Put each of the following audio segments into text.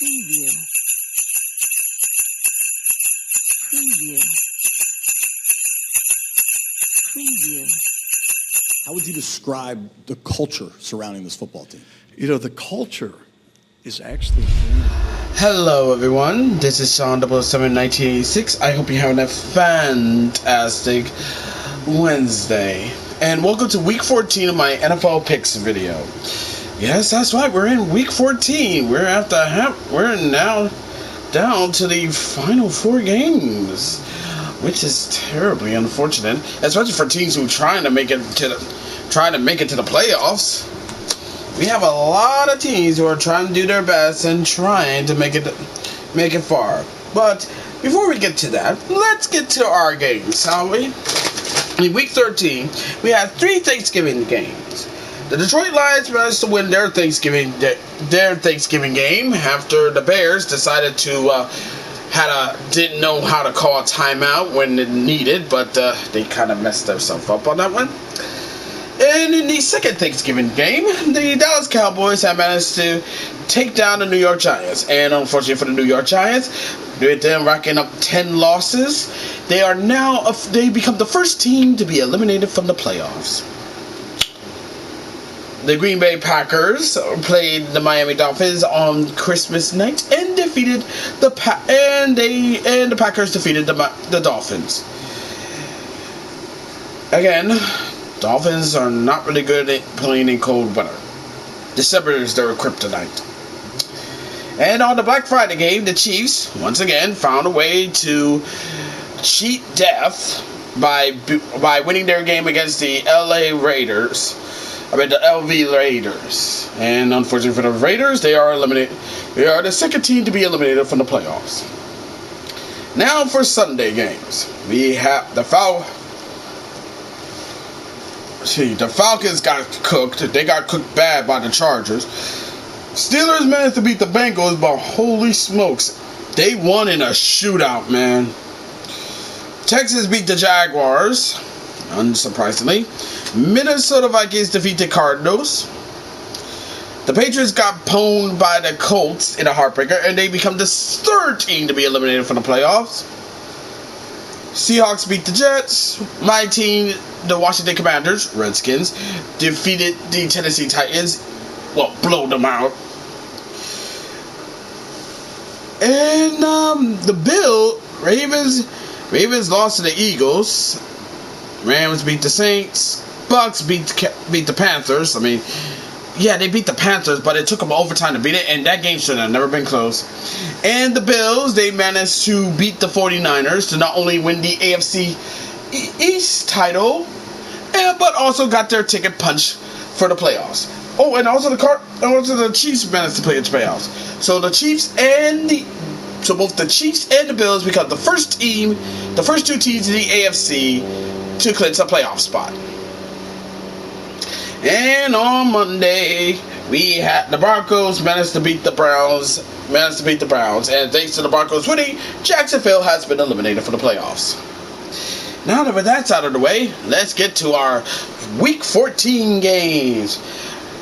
Preview. Preview. Preview. How would you describe the culture surrounding this football team? You know, the culture is actually... Hello everyone, this is Sean 007 1986. I hope you're having a fantastic Wednesday. And welcome to week 14 of my NFL picks video. Yes, that's right, we're in week 14. We're now down to the final 4 games, which is terribly unfortunate, especially for teams who are trying to make it to the playoffs. We have a lot of teams who are trying to do their best and trying to make it far. But before we get to that, let's get to our games, shall we? In week 13, we had 3 Thanksgiving games. The Detroit Lions managed to win their Thanksgiving game after the Bears decided to didn't know how to call a timeout when it needed, but they kind of messed themselves up on that one. And in the second Thanksgiving game, the Dallas Cowboys have managed to take down the New York Giants. And unfortunately for the New York Giants, with them racking up 10 losses, they become the first team to be eliminated from the playoffs. The Green Bay Packers played the Miami Dolphins on Christmas night and defeated the Packers defeated the Dolphins. Again, Dolphins are not really good at playing in cold weather. December is their kryptonite. And on the Black Friday game, the Chiefs once again found a way to cheat death by winning their game against the LV Raiders. And unfortunately for the Raiders, they are eliminated. They are the second team to be eliminated from the playoffs. Now for Sunday games, we have the Falcons got cooked. They got cooked bad by the Chargers. Steelers managed to beat the Bengals, but holy smokes, they won in a shootout, man. Texas beat the Jaguars, unsurprisingly. Minnesota Vikings defeat the Cardinals. The Patriots got pwned by the Colts in a heartbreaker, and they become the third team to be eliminated from the playoffs. Seahawks beat the Jets. My team, the Washington Commanders, Redskins, defeated the Tennessee Titans. Well, blow them out. And the Ravens lost to the Eagles. Rams beat the Saints. Bucks beat the Panthers. I mean, yeah, they beat the Panthers, but it took them overtime to beat it, and that game should have never been close. And the Bills, they managed to beat the 49ers to not only win the AFC East title, but also got their ticket punched for the playoffs. Oh, and also the Chiefs managed to play in the playoffs. So both the Chiefs and the Bills become the first 2 teams in the AFC to clinch a playoff spot. And on Monday, we had the Broncos managed to beat the Browns. And thanks to the Broncos winning, Jacksonville has been eliminated from the playoffs. Now that that's out of the way, let's get to our Week 14 games.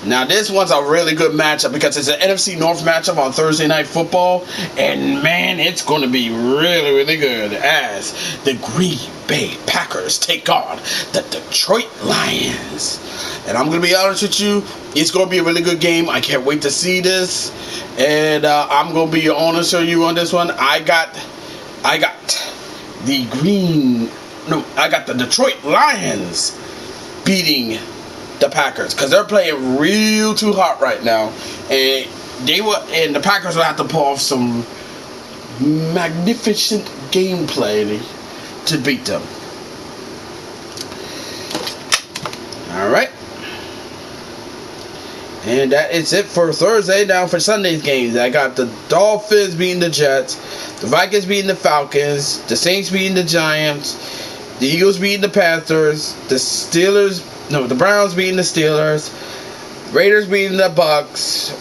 Now this one's a really good matchup because it's an NFC North matchup on Thursday Night Football, and man, it's going to be really, really good as the Green Bay Packers take on the Detroit Lions. And I'm going to be honest with you, it's going to be a really good game. I can't wait to see this, and I'm going to be honest with you on this one. I got the Detroit Lions beating the Packers because they're playing real too hot right now, and the Packers will have to pull off some magnificent gameplay to beat them. All right, and that is it for Thursday. Now for Sunday's games, I got the Dolphins beating the Jets, the Vikings beating the Falcons, the Saints beating the Giants, the Eagles beating the Panthers, the Browns beating the Steelers, Raiders beating the Bucks,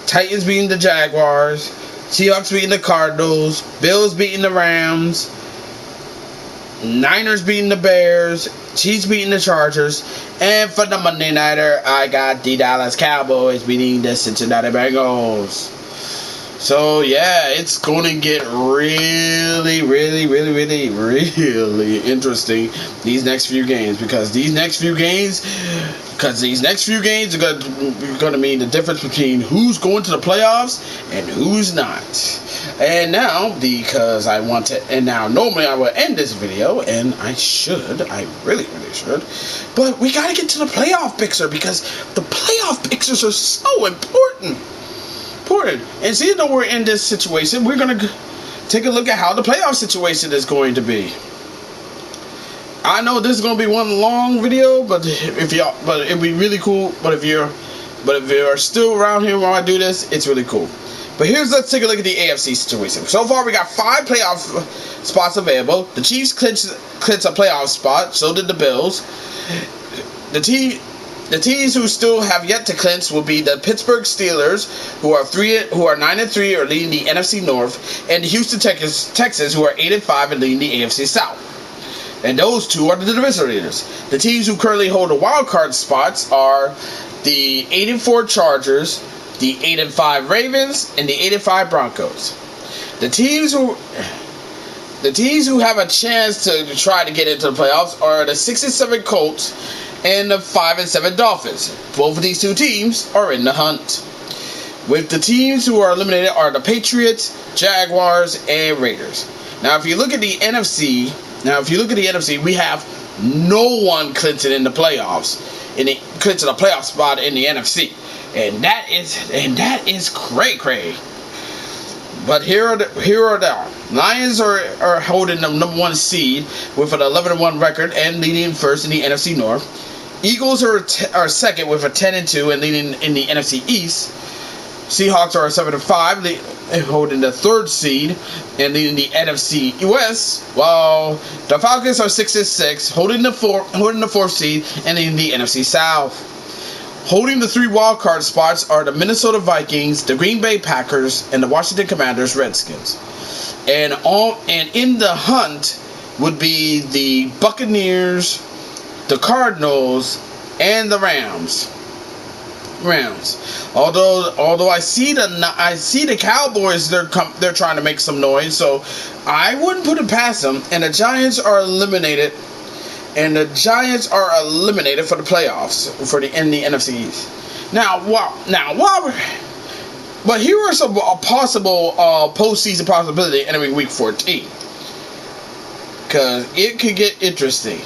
Titans beating the Jaguars, Seahawks beating the Cardinals, Bills beating the Rams, Niners beating the Bears, Chiefs beating the Chargers, and for the Monday Nighter, I got the Dallas Cowboys beating the Cincinnati Bengals. So yeah, it's going to get really interesting these next few games, because these next few games are going to mean the difference between who's going to the playoffs and who's not. And now, because normally I would end this video, and I really should, but we got to get to the playoff picture, because the playoff pictures are so important. And seeing that we're in this situation, we're gonna take a look at how the playoff situation is going to be. I know this is gonna be one long video, but it'd be really cool. But if you're still around here while I do this, it's really cool. But let's take a look at the AFC situation. So far, we got 5 playoff spots available. The Chiefs clinched a playoff spot. So did the Bills. The teams who still have yet to clinch will be the Pittsburgh Steelers, who are 9-3, are leading the NFC North, and the Houston Texans, who are 8-5 and leading the AFC South. And those two are the division leaders. The teams who currently hold the wild card spots are the 8-4 Chargers, the 8-5 Ravens, and the 8-5 Broncos. The teams who have a chance to try to get into the playoffs are the 6-7 Colts and the 5-7 Dolphins. Both of these two teams are in the hunt. With the teams who are eliminated are the Patriots, Jaguars, and Raiders. Now, if you look at the NFC, we have no one clinching in the playoffs, clinching a playoff spot in the NFC, and that is cray. But here are the Lions are holding the number 1 seed with an 11-1 record and leading first in the NFC North. Eagles are second with a 10-2 and leading in the NFC East. Seahawks are 7-5, holding the 3rd seed and leading the NFC West, while the Falcons are 6-6, holding the 4th seed and leading the NFC South. Holding the 3 wildcard spots are the Minnesota Vikings, the Green Bay Packers, and the Washington Commanders Redskins. And in the hunt would be the Buccaneers, the Cardinals, and the Rams. Although I see the Cowboys, they're trying to make some noise, so I wouldn't put it past them. And the Giants are eliminated. For the playoffs in the NFC East. But here are some possible postseason possibility entering Week 14, because it could get interesting.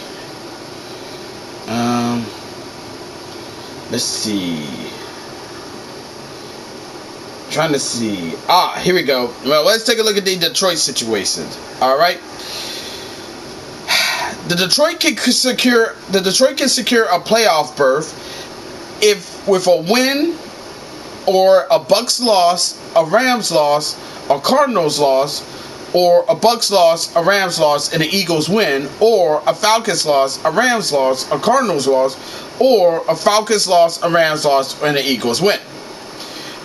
Let's see. Trying to see. Here we go. Well, let's take a look at the Detroit situation. All right. The Detroit can secure a playoff berth with a win, or a Bucs loss, a Rams loss, a Cardinals loss, or a Bucs loss, a Rams loss, and an Eagles win, or a Falcons loss, a Rams loss, a Cardinals loss, or a Falcons loss, a Rams loss, and an Eagles win.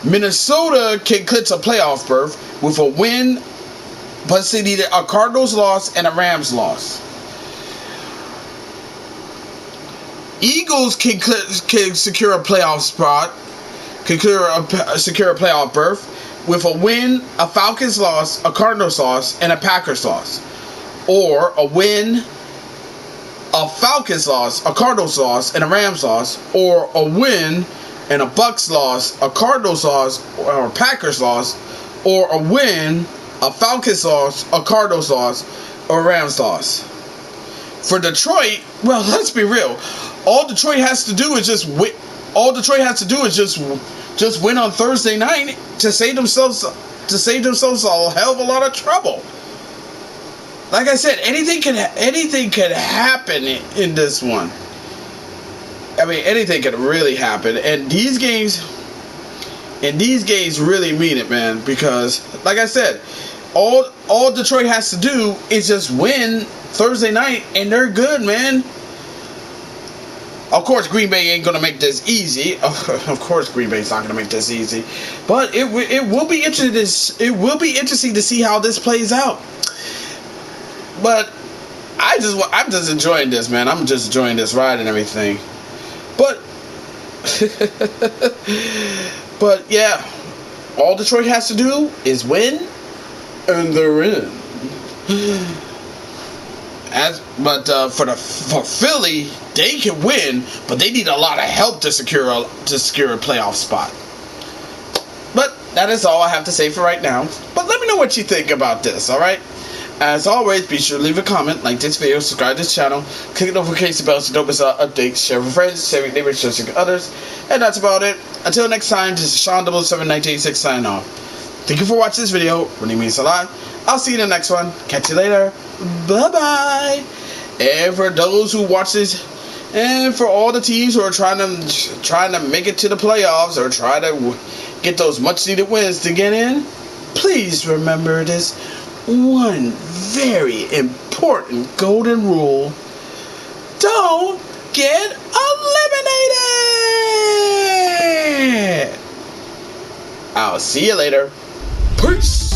Minnesota can clinch a playoff berth with a win, but they needed a Cardinals loss and a Rams loss. Eagles can secure a playoff spot, secure a playoff berth with a win, a Falcons loss, a Cardinals loss, and a Packers loss, or a win, a Falcons loss, a Cardinals loss, and a Rams loss, or a win and a Bucs loss, a Cardinals loss, or a Packers loss, or a win, a Falcons loss, a Cardinals loss, or a Rams loss. For Detroit, well, let's be real. All Detroit has to do is just win. Just win on Thursday night to save themselves a hell of a lot of trouble. Like I said, anything could happen in this one. I mean, anything could really happen, and these games really mean it, man. Because, like I said, all Detroit has to do is just win Thursday night, and they're good, man. Of course, Green Bay ain't gonna make this easy. Of course, Green Bay's not gonna make this easy. But it will be interesting. It will be interesting to see how this plays out. But I'm just enjoying this, man. I'm just enjoying this ride and everything. But yeah. All Detroit has to do is win, and they're in. For Philly, they can win, but they need a lot of help to secure a playoff spot. But that is all I have to say for right now. But let me know what you think about this, alright? As always, be sure to leave a comment, like this video, subscribe to this channel, click the notification bell so don't miss updates, share with friends, share with neighbors, share with others. And that's about it. Until next time, this is Sean 0071986 signing off. Thank you for watching this video. Really means a lot. I'll see you in the next one. Catch you later. Bye-bye. And for those who watch this, and for all the teams who are trying to make it to the playoffs or try to get those much-needed wins to get in, please remember this one very important golden rule. Don't get eliminated! I'll see you later. Peace!